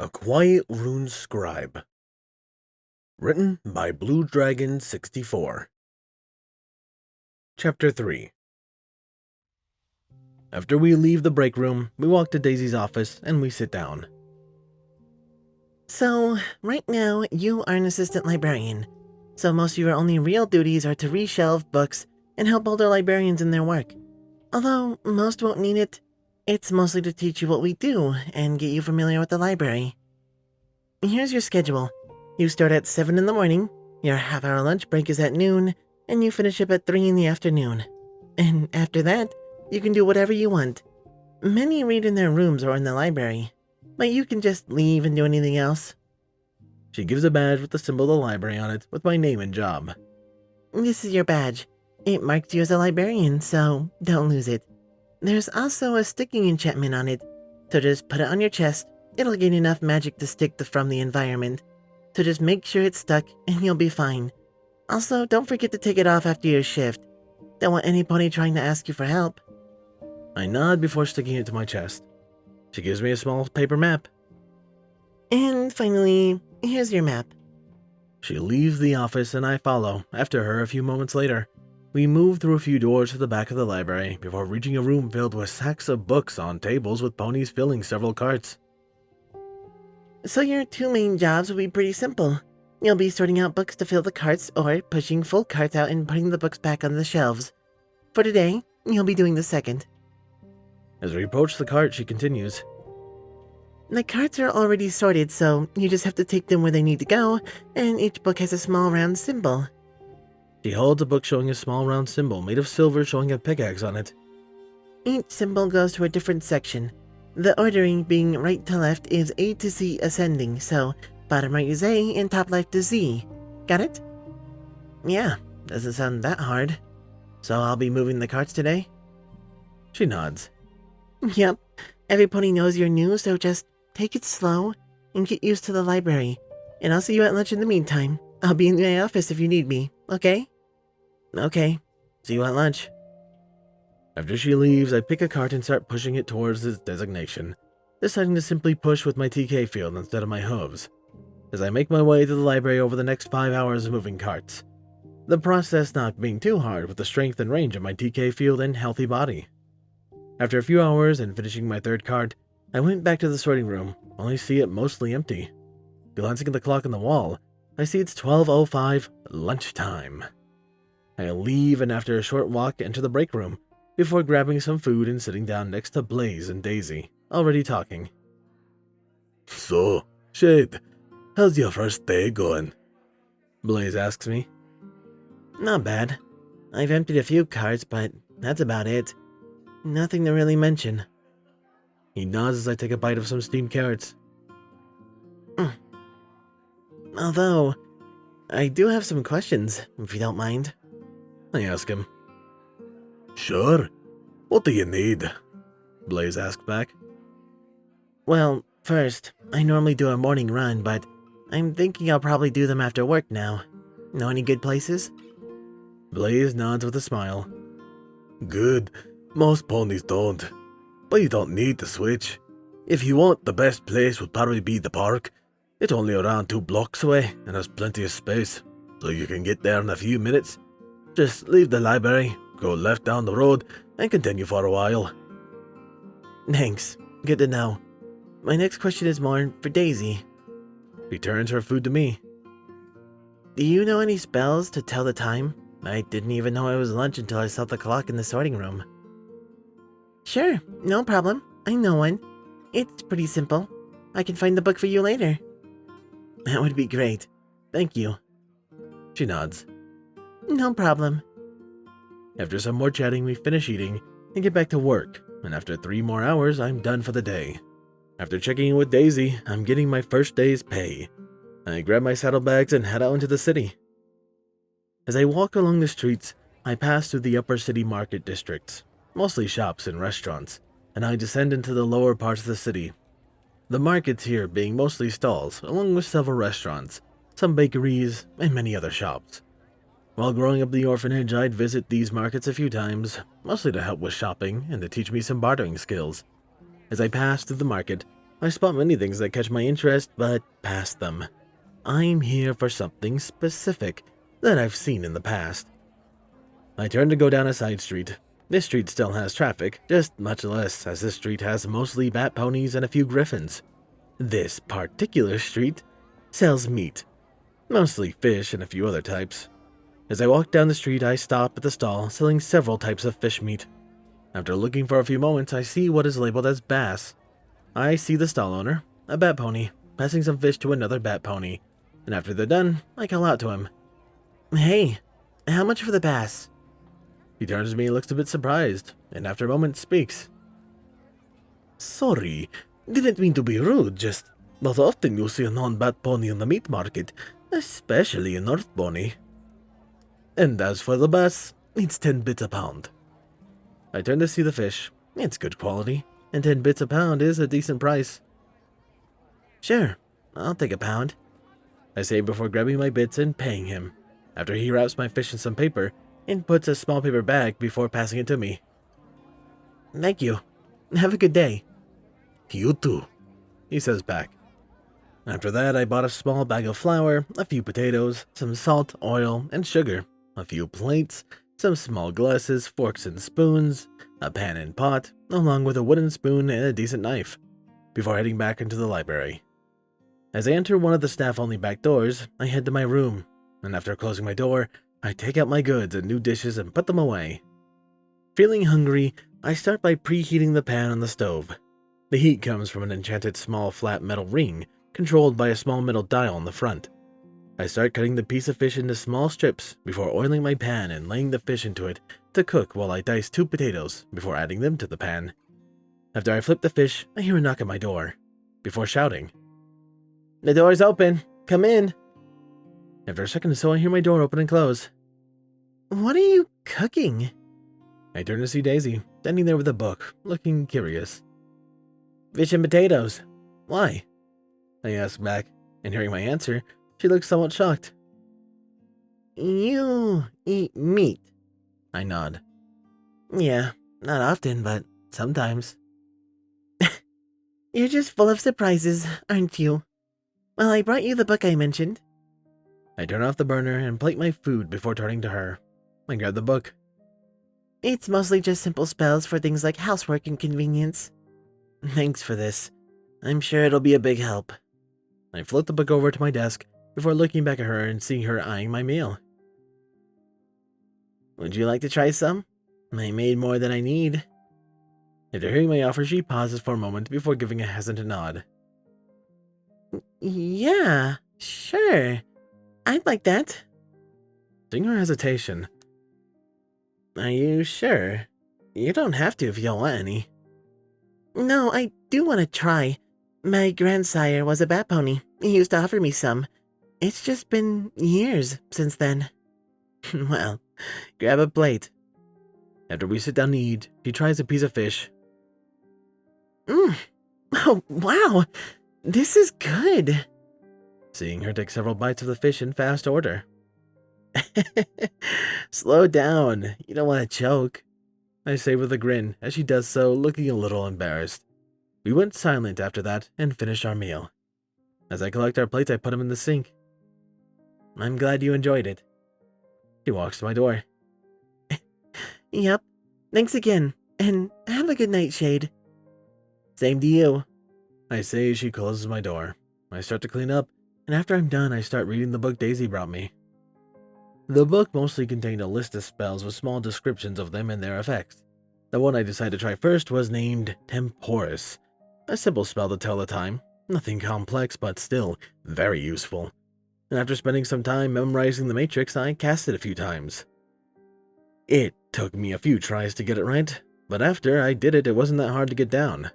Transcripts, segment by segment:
A Quiet Rune Scribe. Written by Blue Dragon 64. Chapter 3. After we leave the break room, we walk to Daisy's office and we sit down. So, right now, you are an assistant librarian. So most of your only real duties are to reshelve books and help older librarians in their work. Although most won't need it, it's mostly to teach you what we do and get you familiar with the library. Here's your schedule. You start at 7 in the morning, your half-hour lunch break is at noon, and you finish up at 3 in the afternoon. And after that, you can do whatever you want. Many read in their rooms or in the library, but you can just leave and do anything else. She gives a badge with the symbol of the library on it with my name and job. This is your badge. It marks you as a librarian, so don't lose it. There's also a sticking enchantment on it, so just put it on your chest. It'll gain enough magic to stick from the environment. So just make sure it's stuck and you'll be fine. Also, don't forget to take it off after your shift. Don't want any pony trying to ask you for help. I nod before sticking it to my chest. She gives me a small paper map. And finally, here's your map. She leaves the office and I follow after her a few moments later. We move through a few doors to the back of the library before reaching a room filled with sacks of books on tables with ponies filling several carts. So your two main jobs will be pretty simple. You'll be sorting out books to fill the carts or pushing full carts out and putting the books back on the shelves. For today, you'll be doing the second. As we approach the cart, she continues. The carts are already sorted, so you just have to take them where they need to go, and each book has a small round symbol. She holds a book showing a small round symbol made of silver showing a pickaxe on it. Each symbol goes to a different section. The ordering being right to left is A to C ascending, so bottom right is A and top left is Z. Got it? Yeah, doesn't sound that hard. So I'll be moving the carts today? She nods. Yep, every pony knows you're new, so just take it slow and get used to the library. And I'll see you at lunch in the meantime. I'll be in my office if you need me, okay? Okay, see you at lunch. After she leaves, I pick a cart and start pushing it towards its designation, deciding to simply push with my TK field instead of my hooves, as I make my way to the library over the next 5 hours of moving carts. The process not being too hard with the strength and range of my TK field and healthy body. After a few hours and finishing my third cart, I went back to the sorting room, only see it mostly empty. Glancing at the clock on the wall, I see it's 12:05, lunchtime. I leave and after a short walk enter the break room, before grabbing some food and sitting down next to Blaze and Daisy, already talking. So, Shade, how's your first day going? Blaze asks me. Not bad. I've emptied a few carts, but that's about it. Nothing to really mention. He nods as I take a bite of some steamed carrots. Although, I do have some questions, if you don't mind. I ask him. Sure. What do you need? Blaze asks back. Well, first, I normally do a morning run, but I'm thinking I'll probably do them after work now. Know any good places? Blaze nods with a smile. Good. Most ponies don't. But you don't need to switch. If you want, the best place would probably be the park. It's only around 2 blocks away and has plenty of space, so you can get there in a few minutes. Just leave the library, go left down the road, and continue for a while. Thanks. Good to know. My next question is more for Daisy. She turns her food to me. Do you know any spells to tell the time? I didn't even know it was lunch until I saw the clock in the sorting room. Sure, no problem. I know one. It's pretty simple. I can find the book for you later. That would be great. Thank you. She nods. No problem. After some more chatting, we finish eating and get back to work, and after 3 more hours, I'm done for the day. After checking in with Daisy, I'm getting my first day's pay. I grab my saddlebags and head out into the city. As I walk along the streets, I pass through the upper city market districts, mostly shops and restaurants, and I descend into the lower parts of the city. The markets here being mostly stalls, along with several restaurants, some bakeries, and many other shops. While growing up in the orphanage, I'd visit these markets a few times, mostly to help with shopping and to teach me some bartering skills. As I pass through the market, I spot many things that catch my interest, but pass them. I'm here for something specific that I've seen in the past. I turn to go down a side street. This street still has traffic, just much less, as this street has mostly bat ponies and a few griffins. This particular street sells meat, mostly fish and a few other types. As I walk down the street, I stop at the stall selling several types of fish meat. After looking for a few moments, I see what is labeled as bass. I see the stall owner, a bat pony, passing some fish to another bat pony, and after they're done, I call out to him. Hey, how much for the bass? He turns to me, looks a bit surprised, and after a moment speaks. Sorry, didn't mean to be rude, just not often you see a non-bat pony on the meat market, especially in North Bonny. And as for the bass, it's 10 bits a pound. I turn to see the fish. It's good quality, and 10 bits a pound is a decent price. Sure, I'll take a pound, I say before grabbing my bits and paying him, after he wraps my fish in some paper and puts a small paper bag before passing it to me. Thank you. Have a good day. You too, He says back. After that, I bought a small bag of flour, a few potatoes, some salt, oil, and sugar, a few plates, some small glasses, forks and spoons, a pan and pot, along with a wooden spoon and a decent knife, before heading back into the library. As I enter one of the staff-only back doors, I head to my room, and after closing my door, I take out my goods and new dishes and put them away. Feeling hungry, I start by preheating the pan on the stove. The heat comes from an enchanted small flat metal ring, controlled by a small metal dial on the front. I start cutting the piece of fish into small strips before oiling my pan and laying the fish into it to cook while I dice 2 potatoes before adding them to the pan. After I flip the fish, I hear a knock at my door, before shouting, "The door's open! Come in!" After a second or so, I hear my door open and close. What are you cooking? I turn to see Daisy, standing there with a book, looking curious. "Fish and potatoes. Why?" I ask back, and hearing my answer, she looks somewhat shocked. You eat meat? I nod. Yeah, not often, but sometimes. You're just full of surprises, aren't you? Well, I brought you the book I mentioned. I turn off the burner and plate my food before turning to her. I grab the book. It's mostly just simple spells for things like housework and convenience. Thanks for this. I'm sure it'll be a big help. I float the book over to my desk before looking back at her and seeing her eyeing my meal. Would you like to try some? I made more than I need. After hearing my offer, she pauses for a moment before giving a hesitant nod. Yeah, sure. I'd like that. Seeing her hesitation, Are you sure? You don't have to if you don't want any. No, I do want to try. My grandsire was a bat pony. He used to offer me some. It's just been years since then. Well, grab a plate. after we sit down to eat, she tries a piece of fish. Oh, wow. This is good. Seeing her take several bites of the fish in fast order. Slow down. You don't want to choke. I say with a grin as she does so, looking a little embarrassed. We went silent after that and finished our meal. As I collect our plates, I put them in the sink. I'm glad you enjoyed it. She walks to my door. Yep. Thanks again. And have a good night, Shade. Same to you. I say as she closes my door. I start to clean up, and after I'm done, I start reading the book Daisy brought me. The book mostly contained a list of spells with small descriptions of them and their effects. The one I decided to try first was named Temporis, a simple spell to tell the time, nothing complex but still very useful. And after spending some time memorizing the matrix, I cast it a few times. It took me a few tries to get it right, but after I did it, it wasn't that hard to get down.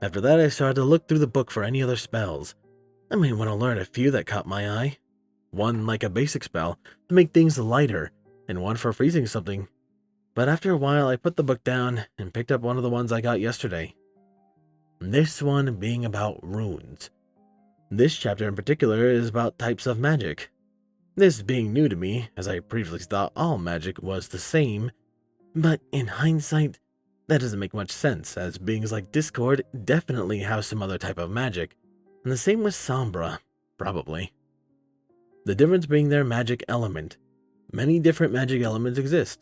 After that, I started to look through the book for any other spells. I might want to learn a few that caught my eye. One like a basic spell to make things lighter, and one for freezing something. But after a while, I put the book down and picked up one of the ones I got yesterday. This one being about runes. This chapter in particular is about types of magic. This being new to me, as I previously thought all magic was the same, but in hindsight, That doesn't make much sense, as beings like Discord definitely have some other type of magic, and the same with Sombra, probably. The difference being their magic element. Many different magic elements exist,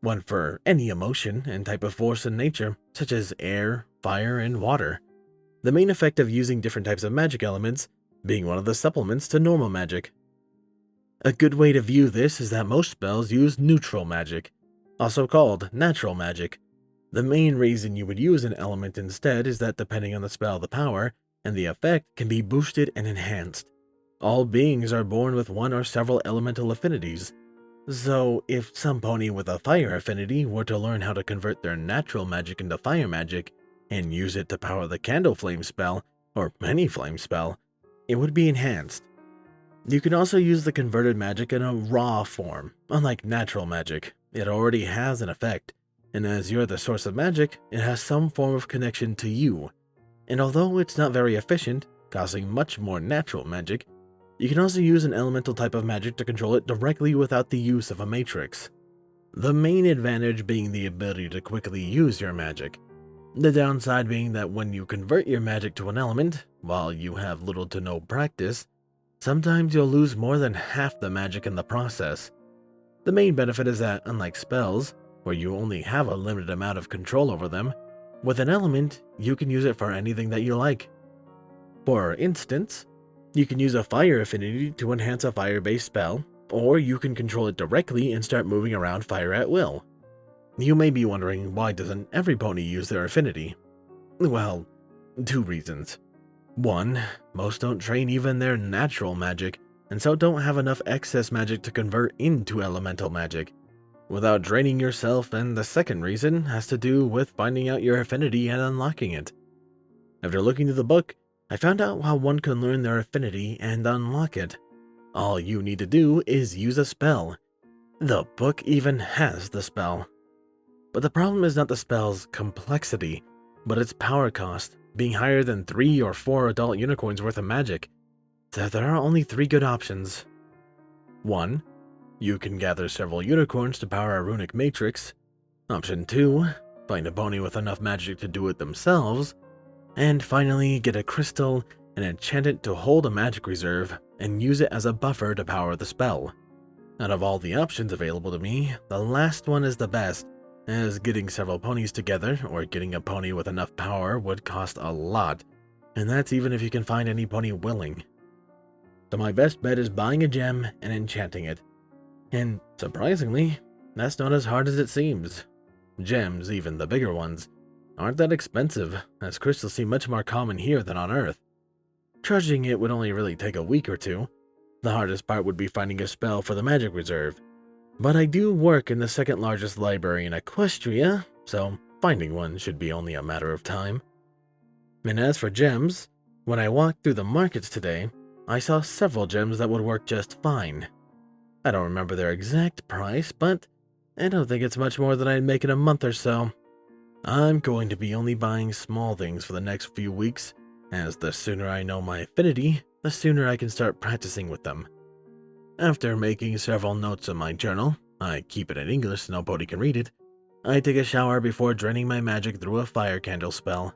one for any emotion and type of force in nature, such as air, fire, and water. The main effect of using different types of magic elements being one of the supplements to normal magic. A good way to view this is that most spells use neutral magic, also called natural magic. The main reason you would use an element instead is that depending on the spell, the power and the effect can be boosted and enhanced. All beings are born with one or several elemental affinities. So, if some pony with a fire affinity were to learn how to convert their natural magic into fire magic and use it to power the candle flame spell, or any flame spell, it would be enhanced. You can also use the converted magic in a raw form. Unlike natural magic, it already has an effect, and as you're the source of magic, it has some form of connection to you. And although it's not very efficient, causing much more natural magic, you can also use an elemental type of magic to control it directly without the use of a matrix. The main advantage being the ability to quickly use your magic. The downside being that when you convert your magic to an element, while you have little to no practice, sometimes you'll lose more than half the magic in the process. The main benefit is that, unlike spells, where you only have a limited amount of control over them, with an element, you can use it for anything that you like. For instance, you can use a fire affinity to enhance a fire-based spell, or you can control it directly and start moving around fire at will. You may be wondering, why doesn't every pony use their affinity? Well, 2 reasons. 1, most don't train even their natural magic, and so don't have enough excess magic to convert into elemental magic, without draining yourself, and the second reason has to do with finding out your affinity and unlocking it. After looking through the book, I found out how one can learn their affinity and unlock it. All you need to do is use a spell. The book even has the spell. But the problem is not the spell's complexity, but its power cost, being higher than 3 or 4 adult unicorns worth of magic. So there are only 3 good options. 1. You can gather several unicorns to power a runic matrix. Option 2. Find a pony with enough magic to do it themselves. And finally, get a crystal and enchant it to hold a magic reserve and use it as a buffer to power the spell. Out of all the options available to me, the last one is the best, as getting several ponies together or getting a pony with enough power would cost a lot, and that's even if you can find any pony willing. So my best bet is buying a gem and enchanting it. And surprisingly, that's not as hard as it seems. Gems, even the bigger ones, aren't that expensive, as crystals seem much more common here than on Earth. Charging it would only really take a week or 2. The hardest part would be finding a spell for the magic reserve. But I do work in the second largest library in Equestria, so finding one should be only a matter of time. And as for gems, when I walked through the markets today, I saw several gems that would work just fine. I don't remember their exact price, but I don't think it's much more than I'd make in a month or so. I'm going to be only buying small things for the next few weeks, as the sooner I know my affinity, the sooner I can start practicing with them. After making several notes in my journal, I keep it in English so nobody can read it, I take a shower before draining my magic through a fire candle spell.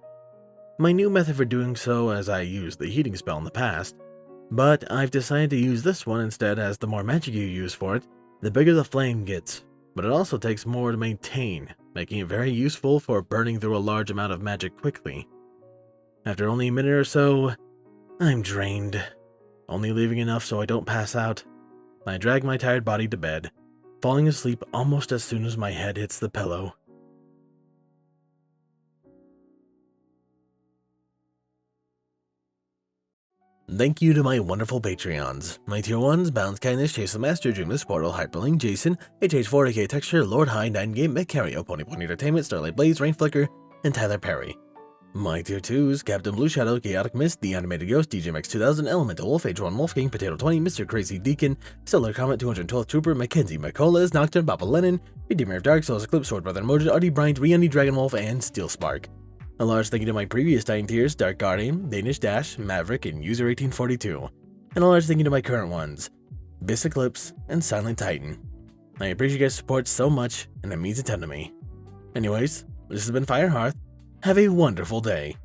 My new method for doing so, as I used the heating spell in the past, but I've decided to use this one instead, as the more magic you use for it, the bigger the flame gets, but it also takes more to maintain, making it very useful for burning through a large amount of magic quickly. After only a minute or so, I'm drained, only leaving enough so I don't pass out. I drag my tired body to bed, falling asleep almost as soon as my head hits the pillow. Thank you to my wonderful Patreons. My tier 1s, Bounce Kindness, Chase the Master, Dreamless, Portal, Hyperlink, Jason, HH4, AK Texture, Lord High, 9 Game, Mecario, Pony Entertainment, Starlight Blaze, Rain Flicker, and Tyler Perry. My tier 2s, Captain Blue Shadow, Chaotic Mist, The Animated Ghost, DJ Max 2000, Elemental Wolf, H1 Wolfgang, Potato 20, Mr. Crazy Deacon, Stellar Comet, 212th Trooper, Mackenzie McCullough, Nocturne, Papa Lennon, Redeemer of Dark Souls, Eclipse, Sword Brother Moja, Artie Bryant, Riani Dragon Wolf, and Steel Spark. A large thank you to my previous Titan tiers, Dark Guardian, Danish Dash, Maverick, and User 1842. And a large thank you to my current ones, Bis Eclipse and Silent Titan. I appreciate your guys' support so much, and it means a ton to me. Anyways, This has been Firehearth. Have a wonderful day.